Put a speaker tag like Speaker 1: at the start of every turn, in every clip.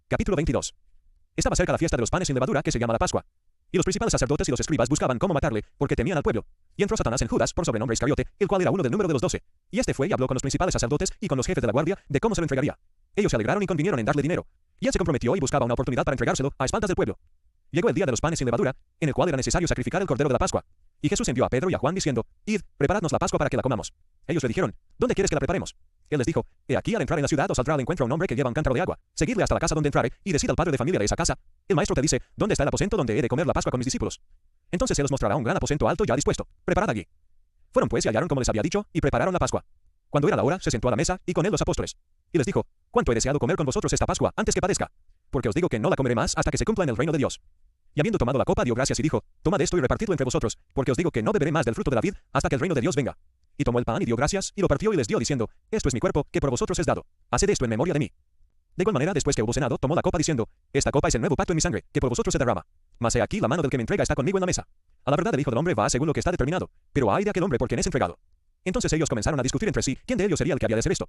Speaker 1: Capítulo 22. Estaba cerca la fiesta de los panes sin levadura, que se llama la Pascua. Y los principales sacerdotes y los escribas buscaban cómo matarle, porque temían al pueblo. Y entró Satanás en Judas, por sobrenombre Iscariote, el cual era uno del número de los 12. Y este fue y habló con los principales sacerdotes y con los jefes de la guardia de cómo se lo entregaría. Ellos se alegraron y convinieron en darle dinero. Y él se comprometió y buscaba una oportunidad para entregárselo a espaldas del pueblo. Llegó el día de los panes sin levadura, en el cual era necesario sacrificar el cordero de la Pascua. Y Jesús envió a Pedro y a Juan diciendo: Id, preparadnos la Pascua para que la comamos. Ellos le dijeron: ¿Dónde quieres que la preparemos? Él les dijo: He aquí, al entrar en la ciudad os saldrá al encuentro un hombre que lleva un cántaro de agua. Seguidle hasta la casa donde entrare, y decid al padre de familia de esa casa: El maestro te dice: ¿Dónde está el aposento donde he de comer la Pascua con mis discípulos? Entonces él os mostrará un gran aposento alto ya dispuesto. Preparad allí. Fueron pues y hallaron como les había dicho, y prepararon la Pascua. Cuando era la hora, se sentó a la mesa, y con él los apóstoles. Y les dijo: ¿Cuánto he deseado comer con vosotros esta Pascua antes que padezca? Porque os digo que no la comeré más hasta que se cumpla en el reino de Dios. Y habiendo tomado la copa, dio gracias y dijo: Tomad esto y repartidlo entre vosotros, porque os digo que no beberé más del fruto de la vid hasta que el reino de Dios venga. Y tomó el pan y dio gracias, y lo partió y les dio, diciendo: Esto es mi cuerpo, que por vosotros es dado. Haced esto en memoria de mí. De igual manera, después que hubo cenado, tomó la copa diciendo: Esta copa es el nuevo pacto en mi sangre, que por vosotros se derrama. Mas he aquí la mano del que me entrega está conmigo en la mesa. A la verdad el Hijo del Hombre va según lo que está determinado, pero ay de aquel hombre por quien es entregado. Entonces ellos comenzaron a discutir entre sí quién de ellos sería el que había de hacer esto.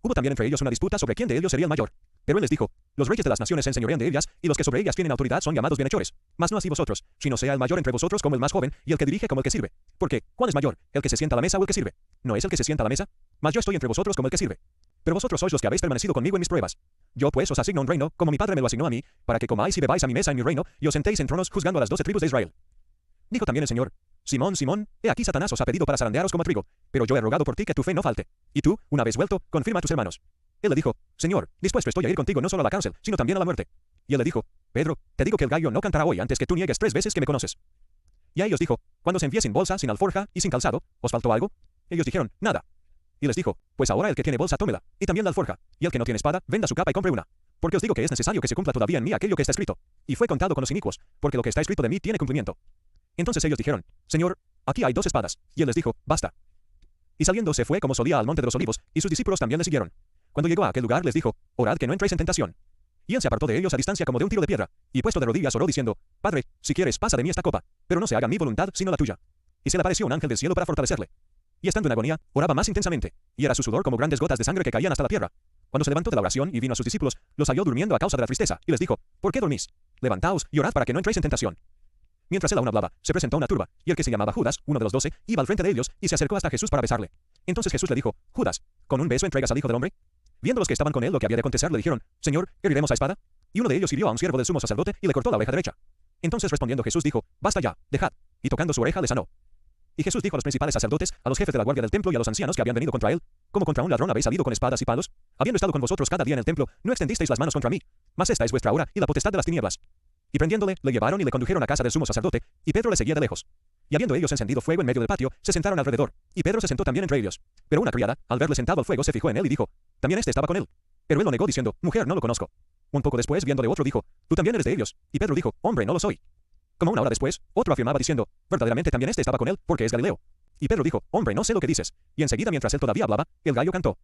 Speaker 1: Hubo también entre ellos una disputa sobre quién de ellos sería el mayor. Pero él les dijo: Los reyes de las naciones se enseñorean de ellas, y los que sobre ellas tienen autoridad son llamados bienhechores. Mas no así vosotros, sino sea el mayor entre vosotros como el más joven, y el que dirige como el que sirve. Porque, ¿cuál es mayor, el que se sienta a la mesa o el que sirve? ¿No es el que se sienta a la mesa? Mas yo estoy entre vosotros como el que sirve. Pero vosotros sois los que habéis permanecido conmigo en mis pruebas. Yo pues os asigno un reino, como mi padre me lo asignó a mí, para que comáis y bebáis a mi mesa en mi reino, y os sentéis en tronos juzgando a las 12 tribus de Israel. Dijo también el Señor: Simón, Simón, he aquí Satanás os ha pedido para zarandearos como trigo, pero yo he rogado por ti que tu fe no falte. Y tú, una vez vuelto, confirma a tus hermanos. Él le dijo: Señor, dispuesto estoy a ir contigo no solo a la cárcel, sino también a la muerte. Y él le dijo: Pedro, te digo que el gallo no cantará hoy antes que tú niegues 3 veces que me conoces. Y a ellos dijo: Cuando os envié sin bolsa, sin alforja y sin calzado, ¿os faltó algo? Ellos dijeron: Nada. Y les dijo: Pues ahora el que tiene bolsa, tómela, y también la alforja, y el que no tiene espada, venda su capa y compre una. Porque os digo que es necesario que se cumpla todavía en mí aquello que está escrito. Y fue contado con los inicuos, porque lo que está escrito de mí tiene cumplimiento. Entonces ellos dijeron: Señor, aquí hay 2 espadas. Y él les dijo: Basta. Y saliendo se fue como solía al monte de los olivos, y sus discípulos también le siguieron. Cuando llegó a aquel lugar les dijo: Orad que no entréis en tentación. Y él se apartó de ellos a distancia como de un tiro de piedra, y puesto de rodillas oró diciendo: Padre, si quieres, pasa de mí esta copa, pero no se haga mi voluntad sino la tuya. Y se le apareció un ángel del cielo para fortalecerle. Y estando en agonía, oraba más intensamente, y era su sudor como grandes gotas de sangre que caían hasta la tierra. Cuando se levantó de la oración y vino a sus discípulos, los halló durmiendo a causa de la tristeza, y les dijo: ¿Por qué dormís? Levantaos y orad para que no entréis en tentación. Mientras él aún hablaba, se presentó una turba, y el que se llamaba Judas, uno de los 12, iba al frente de ellos, y se acercó hasta Jesús para besarle. Entonces Jesús le dijo: Judas, ¿con un beso entregas al Hijo del Hombre? Viendo los que estaban con él lo que había de acontecer, le dijeron: Señor, ¿heriremos a espada? Y uno de ellos hirió a un siervo del sumo sacerdote, y le cortó la oreja derecha. Entonces respondiendo Jesús dijo: Basta ya, dejad. Y tocando su oreja le sanó. Y Jesús dijo a los principales sacerdotes, a los jefes de la guardia del templo y a los ancianos que habían venido contra él: ¿Cómo contra un ladrón habéis salido con espadas y palos? Habiendo estado con vosotros cada día en el templo, no extendisteis las manos contra mí. Mas esta es vuestra hora, y la potestad de las tinieblas. Y prendiéndole, le llevaron y le condujeron a casa del sumo sacerdote, y Pedro le seguía de lejos. Y habiendo ellos encendido fuego en medio del patio, se sentaron alrededor, y Pedro se sentó también entre ellos. Pero una criada, al verle sentado al fuego, se fijó en él y dijo: También este estaba con él. Pero él lo negó diciendo: Mujer, no lo conozco. Un poco después, viéndole otro, dijo: Tú también eres de ellos. Y Pedro dijo: Hombre, no lo soy. Como una hora después, otro afirmaba diciendo: Verdaderamente también este estaba con él, porque es Galileo. Y Pedro dijo: Hombre, no sé lo que dices. Y enseguida, mientras él todavía hablaba, el gallo cantó.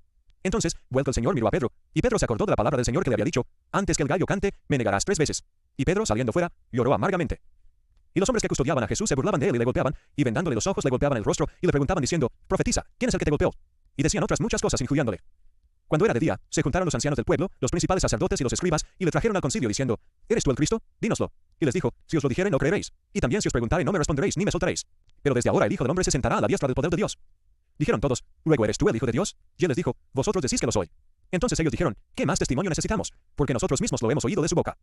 Speaker 1: Entonces, vuelto el Señor, miró a Pedro, y Pedro se acordó de la palabra del Señor que le había dicho: Antes que el gallo cante, me negarás 3 veces. Y Pedro, saliendo fuera, lloró amargamente. Y los hombres que custodiaban a Jesús se burlaban de él y le golpeaban, y vendándole los ojos le golpeaban el rostro, y le preguntaban diciendo: Profetiza, ¿quién es el que te golpeó? Y decían otras muchas cosas injuriándole. Cuando era de día, se juntaron los ancianos del pueblo, los principales sacerdotes y los escribas, y le trajeron al concilio diciendo: ¿Eres tú el Cristo? Dínoslo. Y les dijo: Si os lo dijere, no creeréis. Y también si os preguntare, no me responderéis ni me soltaréis. Pero desde ahora el Hijo del Hombre se sentará a la diestra del poder de Dios. Dijeron todos: ¿Luego eres tú el Hijo de Dios? Y él les dijo: Vosotros decís que lo soy. Entonces ellos dijeron: ¿Qué más testimonio necesitamos? Porque nosotros mismos lo hemos oído de su boca.